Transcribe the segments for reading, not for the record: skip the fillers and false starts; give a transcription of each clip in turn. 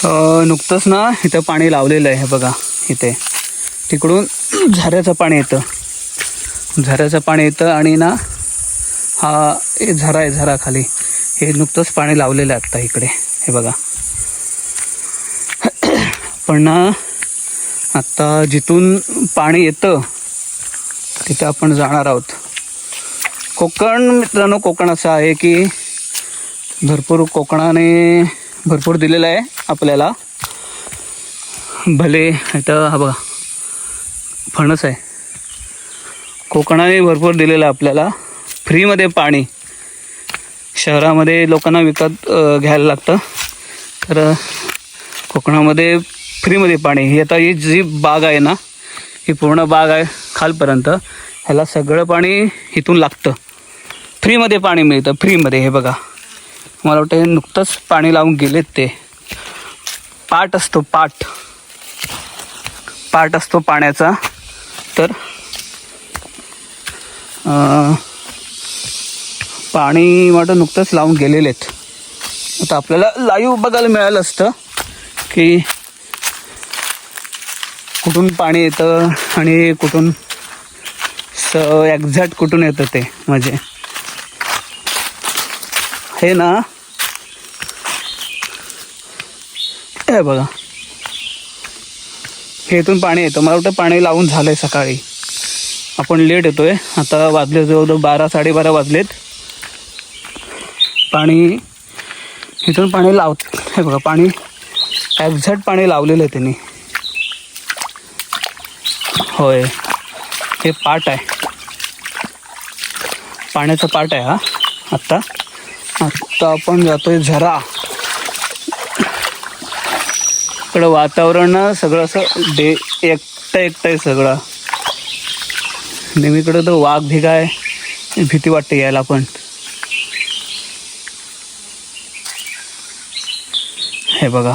नुकतंच ना इथं पाणी लावलेलं आहे. हे बघा इथे तिकडून झऱ्याचं पाणी येतं. झऱ्याचं पाणी येतं आणि ना हा झरा आहे. झरा खाली हे नुकतंच पाणी लावलेलं आहे आत्ता इकडे. हे बघा. पण ना आत्ता जिथून पाणी येतं तिथं आपण जाणार आहोत. कोकण मित्रांनो, कोकण असं आहे की भरपूर कोकणाने भरपूर दिलेलं आहे आपल्याला. भले इथं हा बघा फणस आहे. कोकणाने भरपूर दिलेलं आहे आपल्याला फ्रीमध्ये पाणी. शहरामध्ये लोकांना विकत घ्यायला लागतं, तर कोकणामध्ये फ्रीमध्ये पाणी. ही आता ही जी बाग आहे ना, ही पूर्ण बाग आहे खालपर्यंत. ह्याला सगळं पाणी इथून लागतं. फ्रीमध्ये पाणी मिळतं, फ्रीमध्ये. हे बघा, मला वाटतं नुकतंच पाणी लावून गेलेत ते. पाट असतो, पाट असतो पाण्याचा. तर पाणी वाटतं नुकतंच लावून गेलेले आहेत. आता आपल्याला लाईव्ह बघायला मिळालं असतं की कुठून पाणी येतं आणि कुठून एक्झॅक्ट कुठून येतं ते. म्हणजे हे ना, हे बघा, हे इथून पाणी येतं. मला वाटतं पाणी लावून झालं आहे सकाळी. आपण लेट येतो आहे. आता वाजले जवळजवळ 12 साडेबारा वाजलेत. पाणी इथून पाणी हे बघा, पाणी एक्झॅक्ट पाणी लावलेलं आहे त्यांनी. होय, हे पाट आहे, पाण्याचा पाट आहे हा. आत्ता आपण जातोय झरा. इकडं वातावरण सगळं असं एकटं आहे सगळं. नेहमीकडं तर वाघ भिगा आहे, भीती वाटते यायला. पण हे बघा,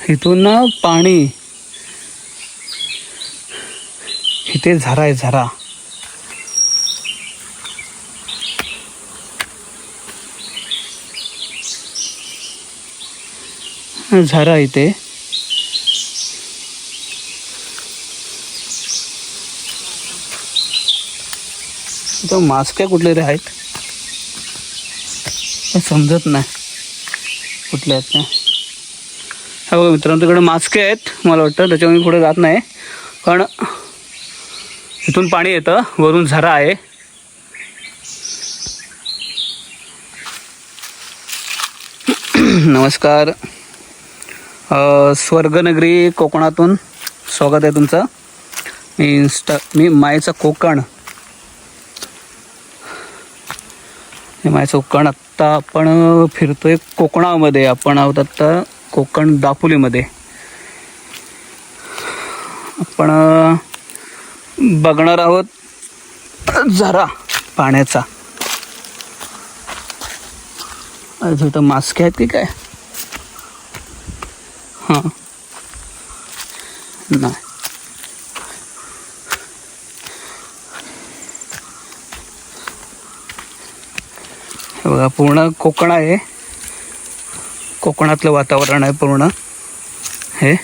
इथून ना पाणी, इथे झरा आहे, झरा. झरा इथे. इथं मास्क कुठले रे आहेत समजत नाही कुठले आहेत ते. हा बघा मित्रांनो, तिकडे मास्क आहेत. मला वाटतं त्याच्यामुळे पुढे जात नाही. पण इथून पाणी येतं, वरून झरा आहे. नमस्कार, स्वर्गनगरी कोकणातून स्वागत आहे तुमचं. मी मायचा कोकण. हे मायचं कोकण. आत्ता आपण फिरतोय कोकणामध्ये. आपण आहोत आत्ता कोकण दापोलीमध्ये. आपण बघणार आहोत झरा पाण्याचा. इथं मास्क आहेत की काय? हां, नाही. हे बघा, पूर्ण कोकण आहे. कोकणातलं वातावरण आहे पूर्ण. हे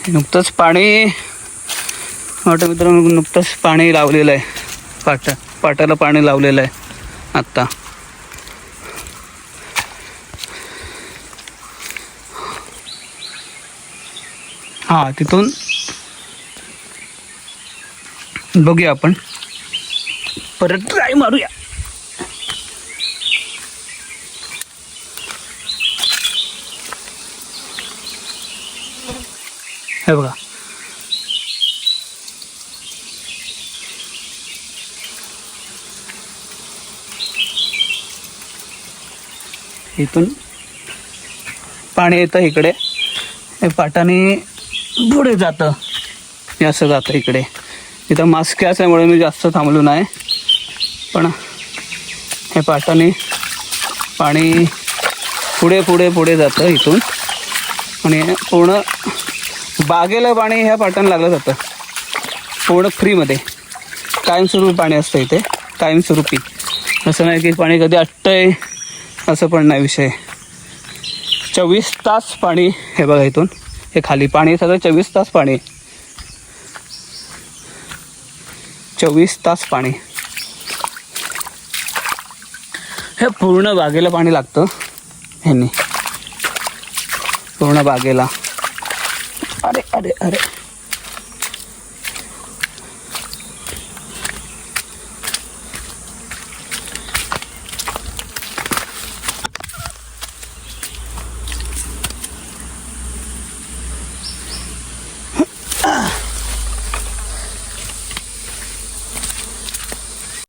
नुकतंच पाणी वाटतं मित्रांनो, नुकतंच पाणी लावलेलं आहे. पाटाला पाणी लावलेलं आहे आत्ता. हां, तिथून बघूया आपण. परत ट्राय मारूया. हे बघा, इथून पाणी येतं इकडे. हे पाटाने पुढे जातं, असं जातं इकडे. इथं मास्क असल्यामुळे मी जास्त थांबलो नाही. पण हे पाटाने पाणी पुढे पुढे पुढे जातं इथून. आणि पूर्ण बागेला पाणी ह्या पाटाने लागलं जातं. पूर्ण फ्रीमध्ये कायमस्वरूपी पाणी असतं इथे, कायमस्वरूपी. असं नाही की पाणी कधी आटतंय असं पण नाही विषय. 24 तास पाणी. हे बघा इथून हे खाली पाणी सगळं 24 तास पाणी. 24 तास पाणी. हे पूर्ण बागेला पाणी लागतं ह्यांनी, पूर्ण बागेला. अरे अरे अरे